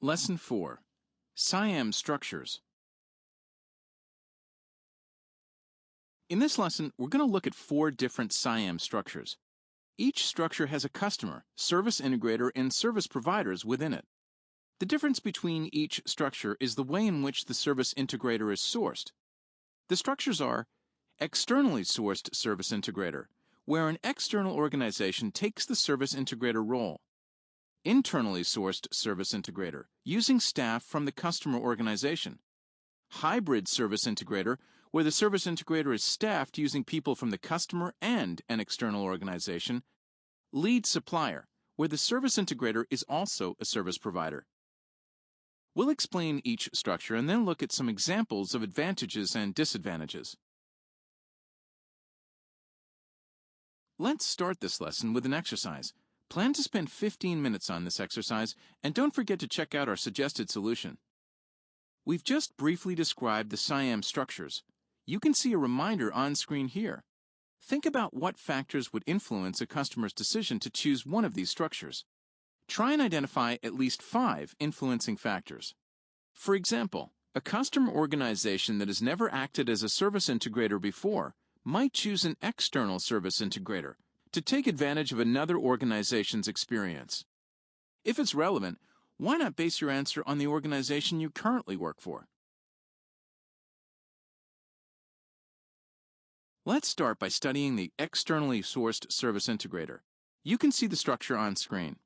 Lesson 4. SIAM Structures. In this lesson, we're going to look at 4 different SIAM structures. Each structure has a customer, service integrator, and service providers within it. The difference between each structure is the way in which the service integrator is sourced. The structures are externally sourced service integrator, where an external organization takes the service integrator role. Internally sourced service integrator, using staff from the customer organization. Hybrid service integrator, where the service integrator is staffed using people from the customer and an external organization. Lead supplier, where the service integrator is also a service provider. We'll explain each structure and then look at some examples of advantages and disadvantages. Let's start this lesson with an exercise. Plan to spend 15 minutes on this exercise, and don't forget to check out our suggested solution. We've just briefly described the SIAM structures. You can see a reminder on screen here. Think about what factors would influence a customer's decision to choose one of these structures. Try and identify at least 5 influencing factors. For example, a customer organization that has never acted as a service integrator before might choose an external service integrator to take advantage of another organization's experience. If it's relevant, why not base your answer on the organization you currently work for? Let's start by studying the externally sourced service integrator. You can see the structure on screen.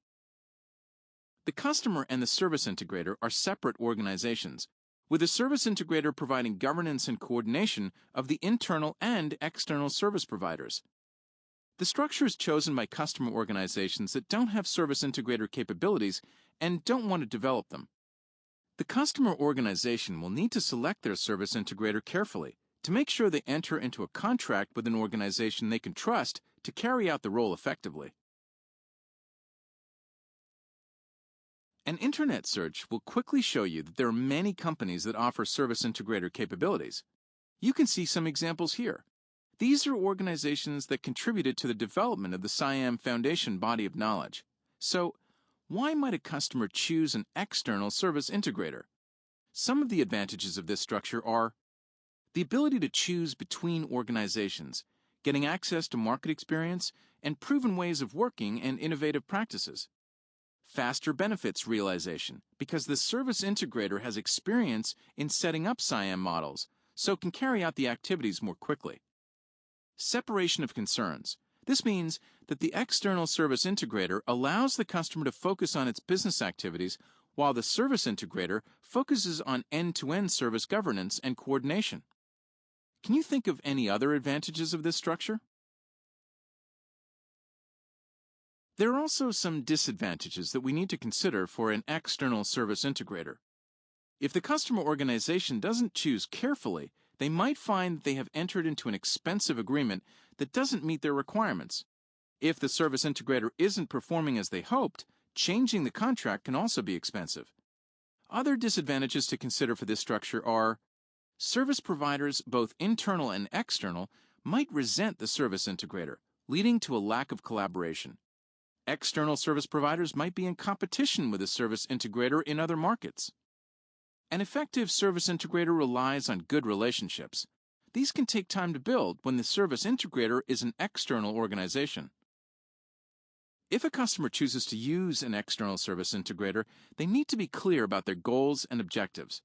The customer and the service integrator are separate organizations, with the service integrator providing governance and coordination of the internal and external service providers. The structure is chosen by customer organizations that don't have service integrator capabilities and don't want to develop them. The customer organization will need to select their service integrator carefully to make sure they enter into a contract with an organization they can trust to carry out the role effectively. An internet search will quickly show you that there are many companies that offer service integrator capabilities. You can see some examples here. These are organizations that contributed to the development of the SIAM Foundation body of knowledge. So, why might a customer choose an external service integrator? Some of the advantages of this structure are the ability to choose between organizations, getting access to market experience and proven ways of working and innovative practices. Faster benefits realization, because the service integrator has experience in setting up SIAM models, so can carry out the activities more quickly. Separation of concerns. This means that the external service integrator allows the customer to focus on its business activities, while the service integrator focuses on end-to-end service governance and coordination. Can you think of any other advantages of this structure? There are also some disadvantages that we need to consider for an external service integrator. If the customer organization doesn't choose carefully, they might find that they have entered into an expensive agreement that doesn't meet their requirements. If the service integrator isn't performing as they hoped, changing the contract can also be expensive. Other disadvantages to consider for this structure are service providers, both internal and external, might resent the service integrator, leading to a lack of collaboration. External service providers might be in competition with a service integrator in other markets. An effective service integrator relies on good relationships. These can take time to build when the service integrator is an external organization. If a customer chooses to use an external service integrator, they need to be clear about their goals and objectives.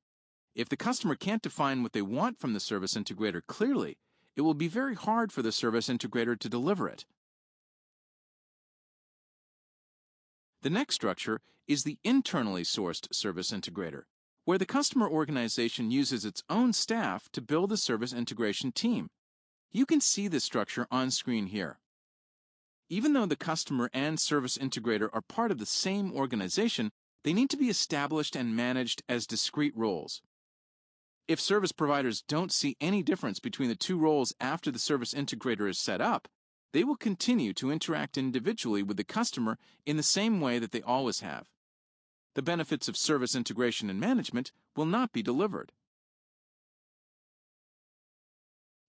If the customer can't define what they want from the service integrator clearly, it will be very hard for the service integrator to deliver it. The next structure is the internally sourced service integrator, where the customer organization uses its own staff to build a service integration team. You can see this structure on screen here. Even though the customer and service integrator are part of the same organization, they need to be established and managed as discrete roles. If service providers don't see any difference between the 2 roles after the service integrator is set up, they will continue to interact individually with the customer in the same way that they always have. The benefits of service integration and management will not be delivered.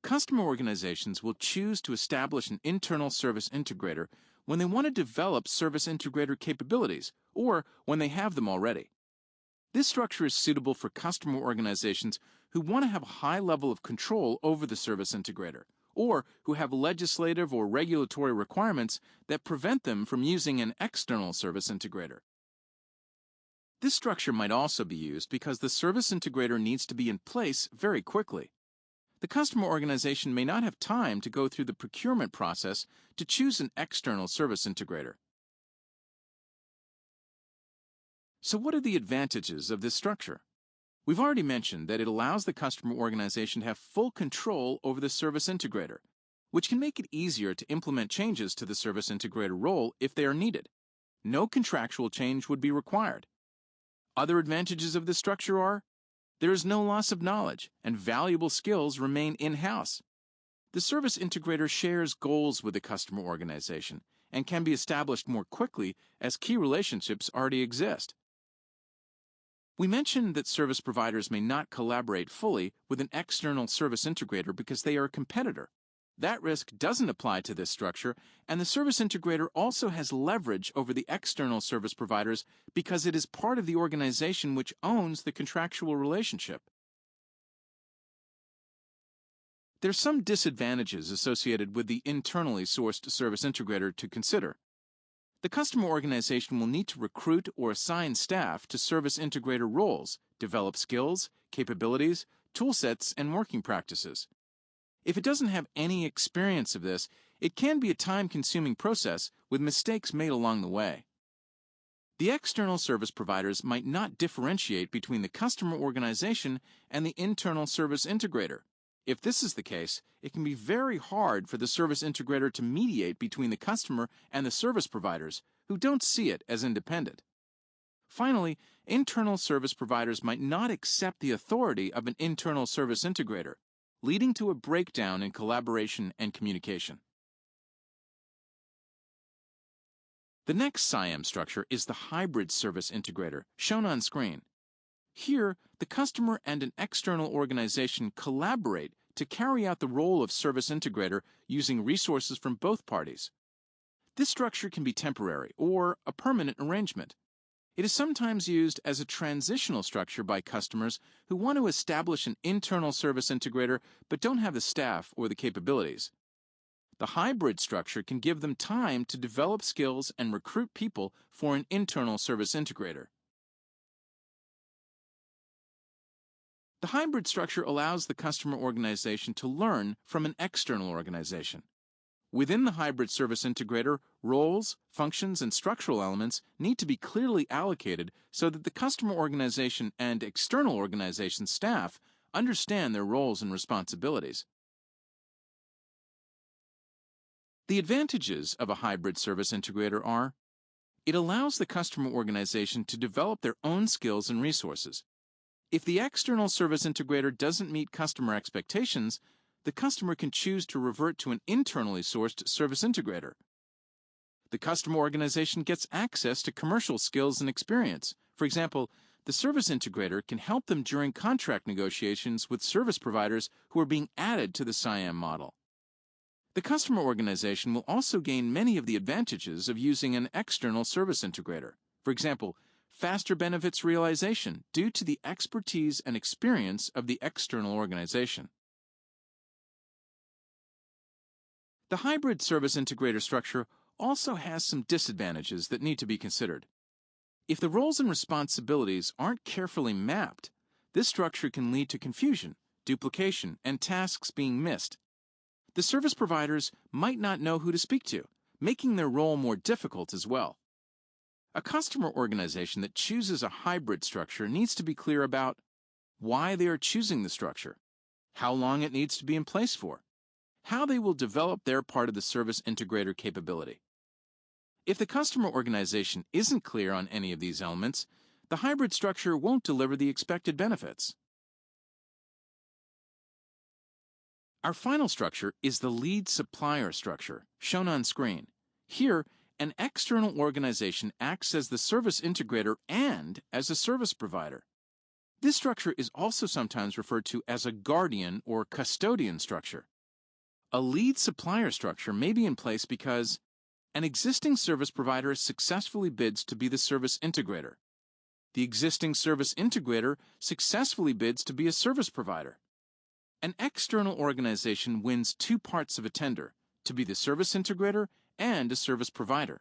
Customer organizations will choose to establish an internal service integrator when they want to develop service integrator capabilities or when they have them already. This structure is suitable for customer organizations who want to have a high level of control over the service integrator, or who have legislative or regulatory requirements that prevent them from using an external service integrator. This structure might also be used because the service integrator needs to be in place very quickly. The customer organization may not have time to go through the procurement process to choose an external service integrator. So what are the advantages of this structure? We've already mentioned that it allows the customer organization to have full control over the service integrator, which can make it easier to implement changes to the service integrator role if they are needed. No contractual change would be required. Other advantages of this structure are: there is no loss of knowledge, and valuable skills remain in-house. The service integrator shares goals with the customer organization and can be established more quickly as key relationships already exist. We mentioned that service providers may not collaborate fully with an external service integrator because they are a competitor. That risk doesn't apply to this structure, and the service integrator also has leverage over the external service providers because it is part of the organization which owns the contractual relationship. There are some disadvantages associated with the internally sourced service integrator to consider. The customer organization will need to recruit or assign staff to service integrator roles, develop skills, capabilities, toolsets, and working practices. If it doesn't have any experience of this, it can be a time-consuming process with mistakes made along the way. The external service providers might not differentiate between the customer organization and the internal service integrator. If this is the case, it can be very hard for the service integrator to mediate between the customer and the service providers, who don't see it as independent. Finally, internal service providers might not accept the authority of an internal service integrator, leading to a breakdown in collaboration and communication. The next SIAM structure is the hybrid service integrator, shown on screen. Here, the customer and an external organization collaborate to carry out the role of service integrator using resources from both parties. This structure can be temporary or a permanent arrangement. It is sometimes used as a transitional structure by customers who want to establish an internal service integrator but don't have the staff or the capabilities. The hybrid structure can give them time to develop skills and recruit people for an internal service integrator. The hybrid structure allows the customer organization to learn from an external organization. Within the hybrid service integrator, roles, functions, and structural elements need to be clearly allocated so that the customer organization and external organization staff understand their roles and responsibilities. The advantages of a hybrid service integrator are: it allows the customer organization to develop their own skills and resources. If the external service integrator doesn't meet customer expectations, the customer can choose to revert to an internally sourced service integrator. The customer organization gets access to commercial skills and experience. For example, the service integrator can help them during contract negotiations with service providers who are being added to the SIAM model. The customer organization will also gain many of the advantages of using an external service integrator. For example, faster benefits realization due to the expertise and experience of the external organization. The hybrid service integrator structure also has some disadvantages that need to be considered. If the roles and responsibilities aren't carefully mapped, this structure can lead to confusion, duplication, and tasks being missed. The service providers might not know who to speak to, making their role more difficult as well. A customer organization that chooses a hybrid structure needs to be clear about why they are choosing the structure, how long it needs to be in place for, how they will develop their part of the service integrator capability. If the customer organization isn't clear on any of these elements, the hybrid structure won't deliver the expected benefits. Our final structure is the lead supplier structure, shown on screen. Here, an external organization acts as the service integrator and as a service provider. This structure is also sometimes referred to as a guardian or custodian structure. A lead supplier structure may be in place because an existing service provider successfully bids to be the service integrator. The existing service integrator successfully bids to be a service provider. An external organization wins two parts of a tender, to be the service integrator and a service provider.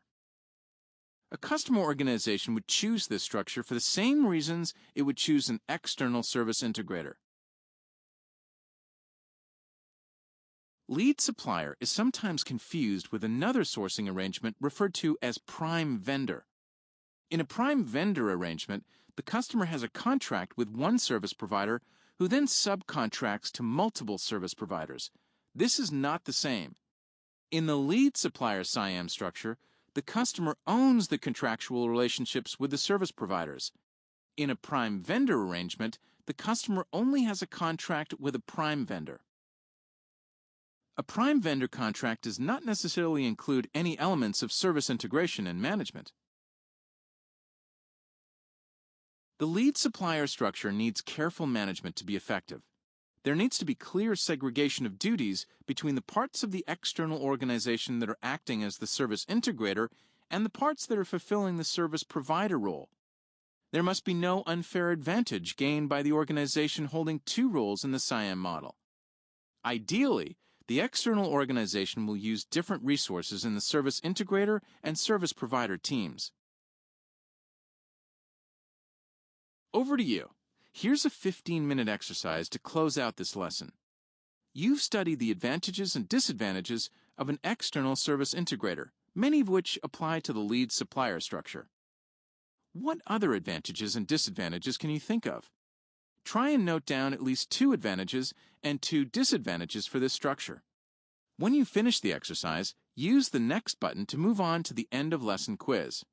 A customer organization would choose this structure for the same reasons it would choose an external service integrator. Lead supplier is sometimes confused with another sourcing arrangement referred to as prime vendor. In a prime vendor arrangement, the customer has a contract with one service provider who then subcontracts to multiple service providers. This is not the same. In the lead supplier SIAM structure, the customer owns the contractual relationships with the service providers. In a prime vendor arrangement, the customer only has a contract with a prime vendor. A prime vendor contract does not necessarily include any elements of service integration and management. The lead supplier structure needs careful management to be effective. There needs to be clear segregation of duties between the parts of the external organization that are acting as the service integrator and the parts that are fulfilling the service provider role. There must be no unfair advantage gained by the organization holding two roles in the SIAM model. Ideally, the external organization will use different resources in the service integrator and service provider teams. Over to you. Here's a 15-minute exercise to close out this lesson. You've studied the advantages and disadvantages of an external service integrator, many of which apply to the lead supplier structure. What other advantages and disadvantages can you think of? Try and note down at least 2 advantages and 2 disadvantages for this structure. When you finish the exercise, use the Next button to move on to the end of lesson quiz.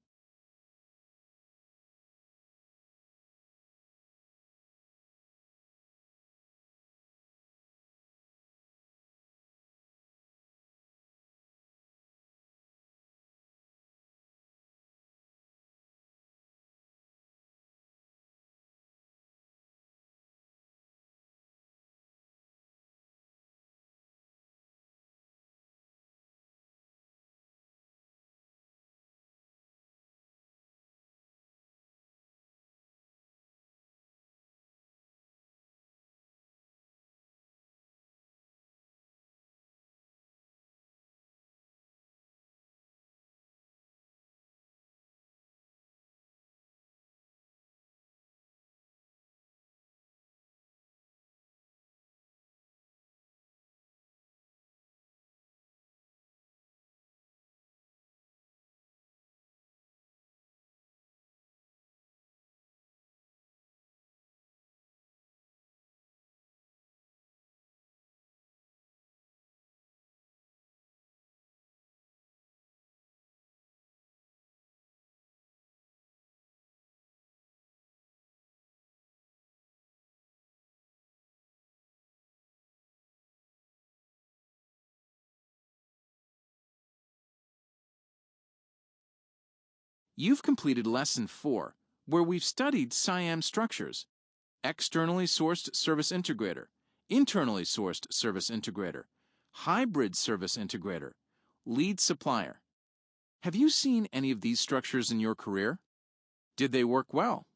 You've completed Lesson 4, where we've studied SIAM structures: externally sourced service integrator, internally sourced service integrator, hybrid service integrator, lead supplier. Have you seen any of these structures in your career? Did they work well?